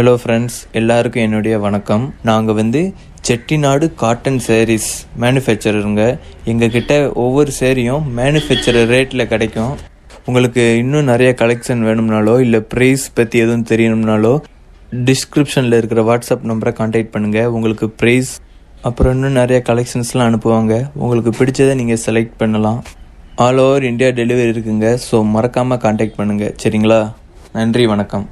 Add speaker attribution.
Speaker 1: Hello friends, எல்லாருக்கும் என்னுடைய வணக்கம். நாங்கள் செட்டிநாடு காட்டன் சாரீஸ் மேனுஃபேக்சருங்க. எங்ககிட்ட ஒவ்வொரு சேரீயும் மேனுஃபேக்சரர் ரேட்டில் கிடைக்கும். உங்களுக்கு இன்னும் நிறைய கலெக்ஷன் வேணும்னாலோ இல்லை ப்ரைஸ் பற்றி எதுவும் தெரியணும்னாலோ டிஸ்கிரிப்ஷனில் இருக்கிற வாட்ஸ்அப் நம்பரை கான்டாக்ட் பண்ணுங்கள். உங்களுக்கு ப்ரைஸ் அப்புறம் இன்னும் நிறைய கலெக்ஷன்ஸ்லாம் அனுப்புவாங்க. உங்களுக்கு பிடிச்சதை நீங்கள் செலக்ட் பண்ணலாம். ஆல் ஓவர் இந்தியா டெலிவரி இருக்குங்க. ஸோ மறக்காமல் கான்டாக்ட் பண்ணுங்கள். சரிங்களா? நன்றி, வணக்கம்.